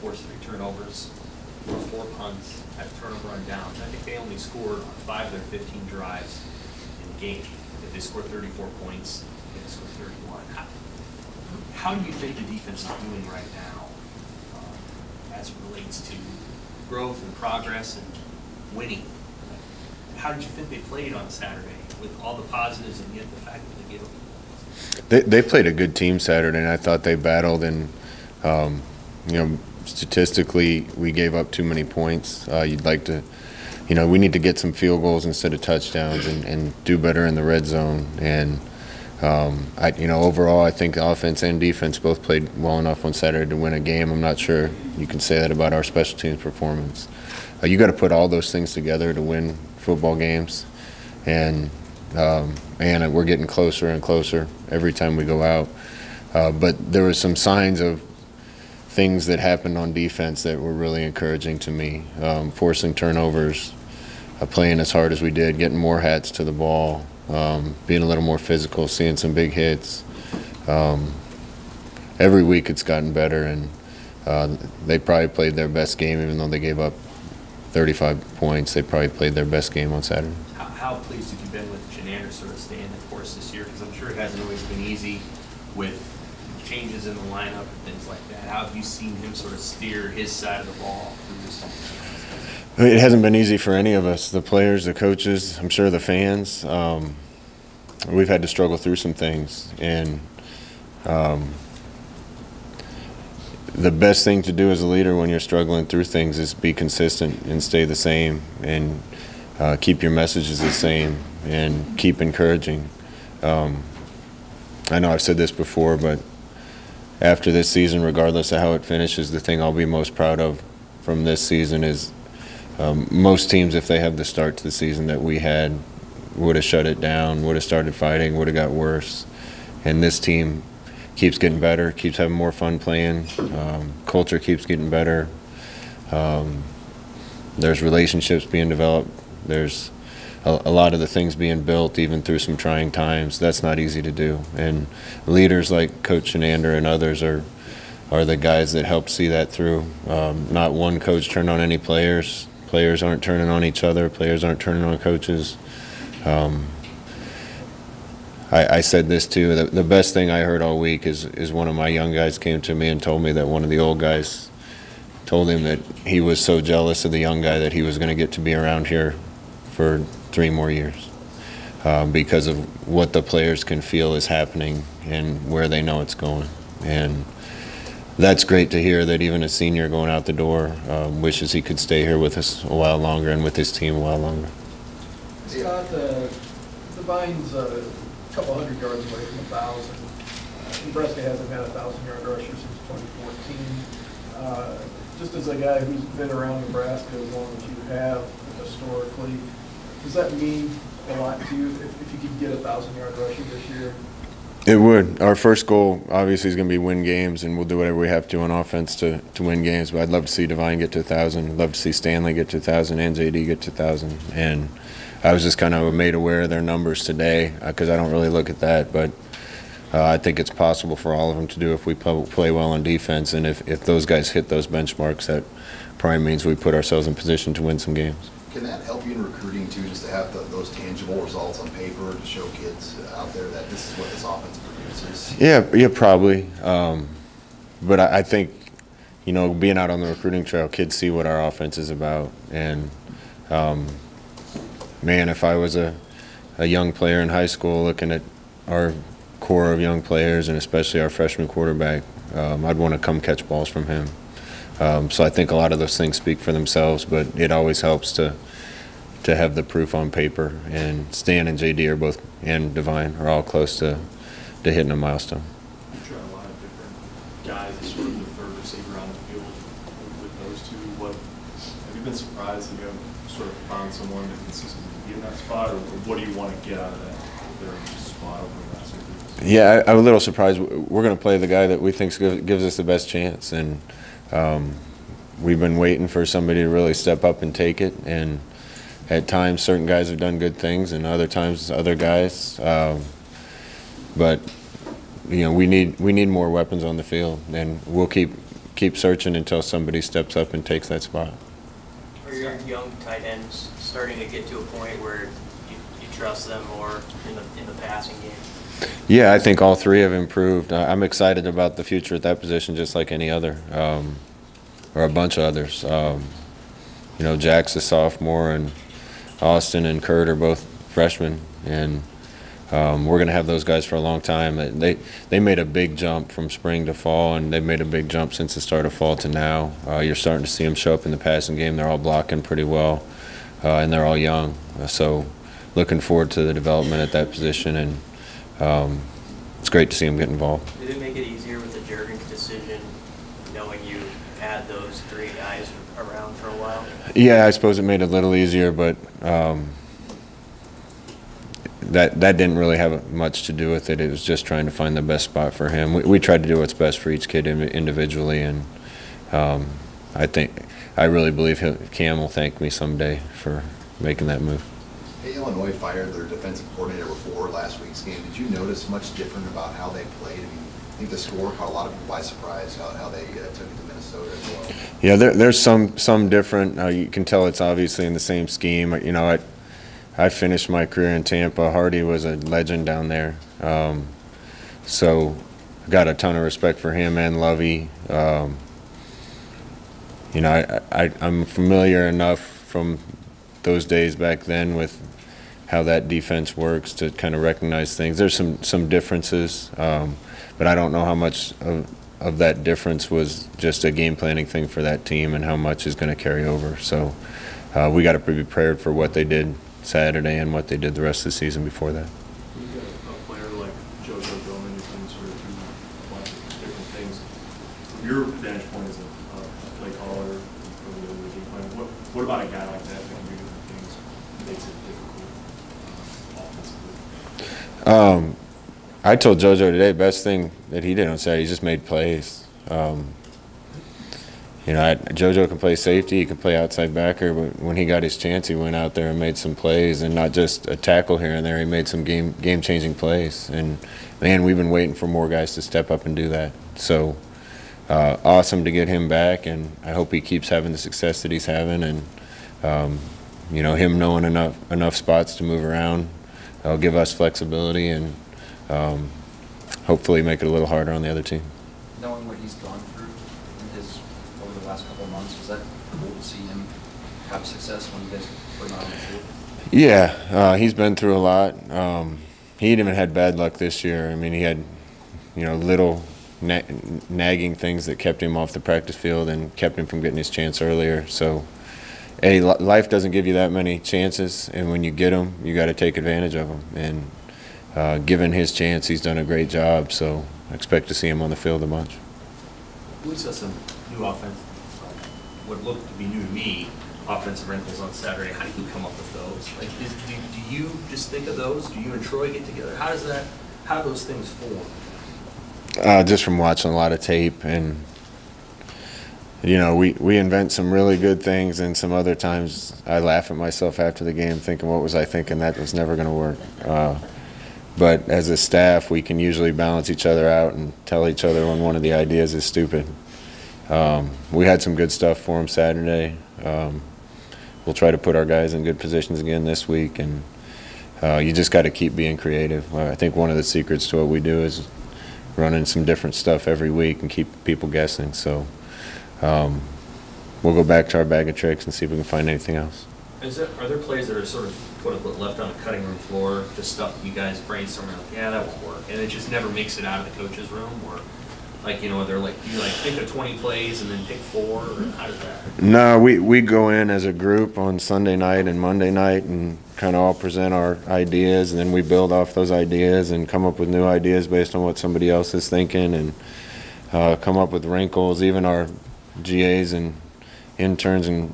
forced 3 turnovers, 4 punts, had a turnover on downs. I think they only scored on 5 of their 15 drives in the game. If they scored 34 points, they scored 31. How do you think the defense is doing right now as it relates to growth and progress and winning? How did you think they played on Saturday with all the positives and yet the fact that they gave up? They played a good team Saturday, and I thought they battled. And statistically, we gave up too many points. You'd like to, we need to get some field goals instead of touchdowns and do better in the red zone. And overall, I think offense and defense both played well enough on Saturday to win a game. I'm not sure you can say that about our special teams performance. You got to put all those things together to win football games, and we're getting closer and closer every time we go out. But there were some signs of things that happened on defense that were really encouraging to me. Forcing turnovers, playing as hard as we did, getting more hats to the ball, being a little more physical, seeing some big hits. Every week it's gotten better, and they probably played their best game, even though they gave up 35 points. They probably played their best game on Saturday. How pleased have you been with Chenander sort of staying the course this year? Because I'm sure it hasn't always been easy with changes in the lineup and things like that. How have you seen him sort of steer his side of the ball through this season? It hasn't been easy for any of us, the players, the coaches, I'm sure the fans. We've had to struggle through some things, and the best thing to do as a leader when you're struggling through things is be consistent and stay the same, and keep your messages the same, and keep encouraging. I know I've said this before, but after this season, regardless of how it finishes, the thing I'll be most proud of from this season is most teams, if they have the start to the season that we had, would have shut it down, would have started fighting, would have got worse. And this team keeps getting better, keeps having more fun playing. Culture keeps getting better. There's relationships being developed. There's a lot of the things being built, even through some trying times. That's not easy to do. And leaders like Coach Chenander and others are the guys that help see that through. Not one coach turned on any players. Players aren't turning on each other. Players aren't turning on coaches. I said this too. The best thing I heard all week is one of my young guys came to me and told me that one of the old guys told him that he was so jealous of the young guy that he was going to get to be around here for 3 more years because of what the players can feel is happening and where they know it's going. And that's great to hear, that even a senior going out the door wishes he could stay here with us a while longer and with his team a while longer. Scott, Devine's a couple hundred yards away from 1,000. Nebraska hasn't had a 1,000-yard rusher since 2014. Just as a guy who's been around Nebraska as long as you have historically, does that mean a lot to you if you could get a 1,000-yard rusher this year? It would. Our first goal, obviously, is going to be win games, and we'll do whatever we have to on offense to win games. But I'd love to see Devine get to 1,000. I'd love to see Stanley get to 1,000 and JD get to 1,000. And I was just kind of made aware of their numbers today because I don't really look at that. But I think it's possible for all of them to do if we play well on defense. And if those guys hit those benchmarks, that probably means we put ourselves in position to win some games. Can that help you in recruiting too, just to have those tangible results on paper to show kids out there that this is what this offense produces? Yeah, probably. But I think, being out on the recruiting trail, kids see what our offense is about. And, man, if I was a young player in high school looking at our core of young players and especially our freshman quarterback, I'd want to come catch balls from him. So I think a lot of those things speak for themselves, but it always helps to have the proof on paper. And Stan and JD are both, and Devine, are all close to hitting a milestone. You've tried a lot of different guys as sort of the third receiver on the field with those two. Have you been surprised that you have sort of found someone to consistently be in that spot, or what do you want to get out of that third spot over the last 6 weeks? Yeah, I'm a little surprised. We're going to play the guy that we think gives us the best chance, and we've been waiting for somebody to really step up and take it. And at times, certain guys have done good things, and other times, other guys. But we need more weapons on the field, and we'll keep keep searching until somebody steps up and takes that spot. Are your young tight ends starting to get to a point where you trust them more in the passing game? Yeah, I think all three have improved. I'm excited about the future at that position, just like any other, or a bunch of others. You know, Jack's a sophomore, and Austin and Kurt are both freshmen, and we're going to have those guys for a long time. They made a big jump from spring to fall, and they've made a big jump since the start of fall to now. You're starting to see them show up in the passing game. They're all blocking pretty well, and they're all young. So looking forward to the development at that position, and it's great to see them get involved. Did it make it easier with the Jurgens decision, knowing you had those three guys around for a while? Yeah, I suppose it made it a little easier, but that didn't really have much to do with it. It was just trying to find the best spot for him. We tried to do what's best for each kid individually, and I really believe Cam will thank me someday for making that move. Hey, Illinois fired their defensive coordinator before last week's game. Did you notice much different about how they played? I mean, I think the score caught a lot of people by surprise, how they took it to Minnesota as well. Yeah, there's some different. You can tell it's obviously in the same scheme. You know, I finished my career in Tampa. Hardy was a legend down there. So I got a ton of respect for him and Lovey. You know, I'm familiar enough from those days back then with how that defense works to kind of recognize things. There's some differences, but I don't know how much of that difference was just a game planning thing for that team and how much is going to carry over. So we got to be prepared for what they did Saturday and what they did the rest of the season before that. When you got a player like JoJo going who can sort of do a bunch of different things, from your vantage point as a play caller or the game plan, what about a guy like that can do different things makes it difficult offensively? I told JoJo today, best thing that he did on Saturday, he just made plays. You know, JoJo can play safety, he can play outside backer, but when he got his chance, he went out there and made some plays, and not just a tackle here and there. He made some game-changing plays. And, man, we've been waiting for more guys to step up and do that. So awesome to get him back, and I hope he keeps having the success that he's having. And, you know, him knowing enough spots to move around will give us flexibility and hopefully make it a little harder on the other team. Knowing what he's gone through over the last couple of months, was that cool to see him have success when you guys put him out on the field? Yeah, he's been through a lot. He even had bad luck this year. I mean, he had, you know, little nagging things that kept him off the practice field and kept him from getting his chance earlier. So, life doesn't give you that many chances, and when you get them, you got to take advantage of them. And given his chance, he's done a great job. So, I expect to see him on the field a bunch. We saw some new offense, what looked to be new to me, offensive wrinkles on Saturday. How do you come up with those? Like, do you just think of those? Do you and Troy get together? How do those things form? Just from watching a lot of tape, and you know, we invent some really good things, and some other times I laugh at myself after the game thinking, what was I thinking? That was never going to work. But as a staff, we can usually balance each other out and tell each other when one of the ideas is stupid. We had some good stuff for them Saturday. We'll try to put our guys in good positions again this week, and you just got to keep being creative. I think one of the secrets to what we do is running some different stuff every week and keep people guessing. So we'll go back to our bag of tricks and see if we can find anything else. Are there plays that are sort of quote-unquote left on the cutting room floor, just stuff that you guys brainstorm like, yeah, that won't work, and it just never makes it out of the coach's room? Or like, you know, they're like, do you like think of 20 plays and then pick 4, or how does that? No, we go in as a group on Sunday night and Monday night and kind of all present our ideas, and then we build off those ideas and come up with new ideas based on what somebody else is thinking, and come up with wrinkles. Even our GAs and interns and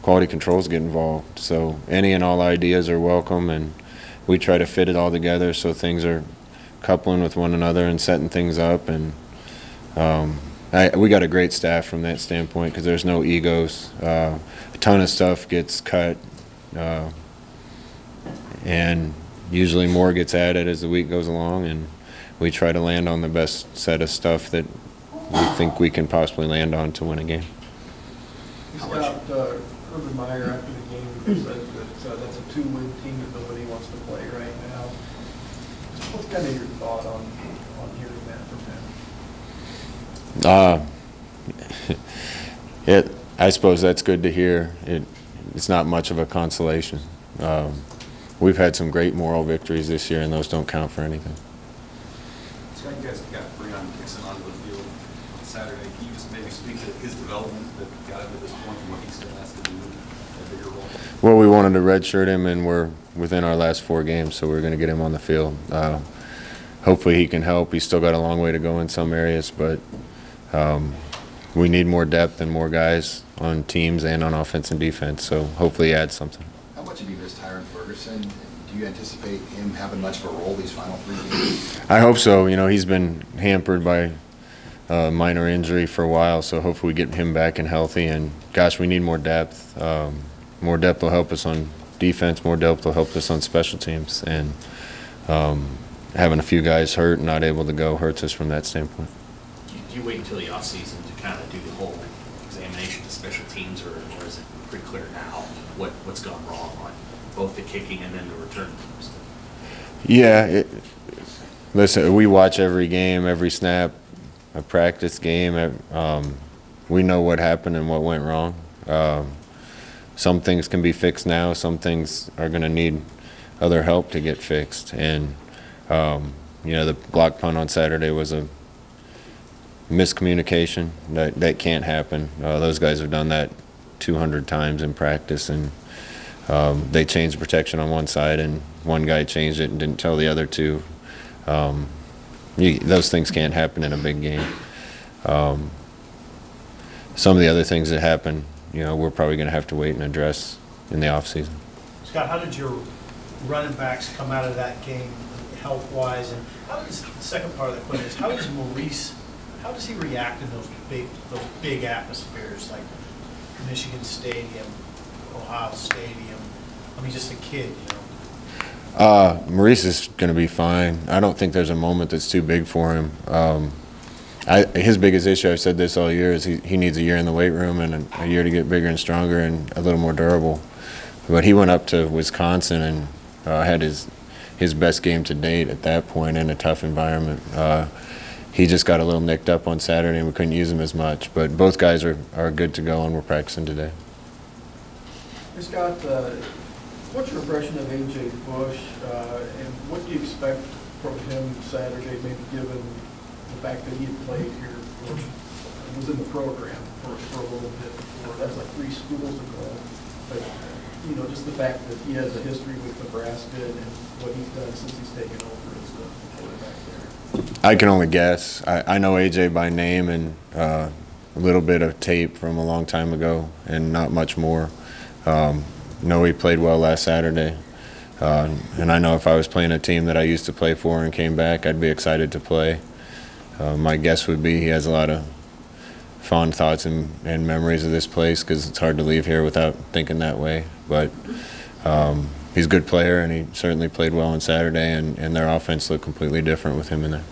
quality controls get involved. So any and all ideas are welcome, and we try to fit it all together so things are coupling with one another and setting things up. And we got a great staff from that standpoint because there's no egos. A ton of stuff gets cut, and usually more gets added as the week goes along, and we try to land on the best set of stuff that we think we can possibly land on to win a game. Scott, Urban Meyer after the game said that that's a two-win team that nobody wants to play right now. What's kind of your thought on hearing that from him? I suppose that's good to hear. It's not much of a consolation. We've had some great moral victories this year, and those don't count for anything. Scott, you guys got Breon Dixon onto the field on Saturday. Can you just maybe speak to his development that got him to this point and what he still has to do a bigger role? Well, we wanted to redshirt him, and we're within our last 4 games, so we're going to get him on the field. Hopefully he can help. He's still got a long way to go in some areas, but we need more depth and more guys on teams and on offense and defense, so hopefully he adds something. How much have you missed Tyron Ferguson? Do you anticipate him having much of a role these final 3 games? I hope so. You know, he's been hampered by minor injury for a while, so hopefully we get him back and healthy. And gosh, we need more depth. More depth will help us on defense. More depth will help us on special teams. And having a few guys hurt and not able to go hurts us from that standpoint. Do you wait until the offseason to kind of do the whole examination of special teams, or is it pretty clear now what's gone wrong on both the kicking and then the return teams? Yeah. Listen, we watch every game, every snap, a practice game. We know what happened and what went wrong. Some things can be fixed now. Some things are going to need other help to get fixed. And, you know, the block punt on Saturday was a miscommunication. That can't happen. Those guys have done that 200 times in practice, and they changed protection on one side, and one guy changed it and didn't tell the other 2. Those things can't happen in a big game. Some of the other things that happen, you know, we're probably going to have to wait and address in the offseason. Scott, how did your running backs come out of that game health-wise? And how does the second part of the question is, how does Maurice, how does he react in those big atmospheres like Michigan Stadium, Ohio Stadium? I mean, just a kid, you know. Maurice is going to be fine. I don't think there's a moment that's too big for him. His biggest issue, I've said this all year, is he needs a year in the weight room and a year to get bigger and stronger and a little more durable. But he went up to Wisconsin and had his best game to date at that point in a tough environment. He just got a little nicked up on Saturday and we couldn't use him as much. But both guys are good to go and we're practicing today. Hey, Scott, what's your impression of A.J. Bush, and what do you expect from him Saturday, maybe given the fact that he had played here or was in the program for a little bit before? That's like 3 schools ago. But, you know, just the fact that he has a history with Nebraska and what he's done since he's taken over as the quarterback there. I can only guess. I know A.J. by name and a little bit of tape from a long time ago and not much more. Know he played well last Saturday. And I know if I was playing a team that I used to play for and came back, I'd be excited to play. My guess would be he has a lot of fond thoughts and memories of this place because it's hard to leave here without thinking that way. But he's a good player, and he certainly played well on Saturday, and their offense looked completely different with him in there.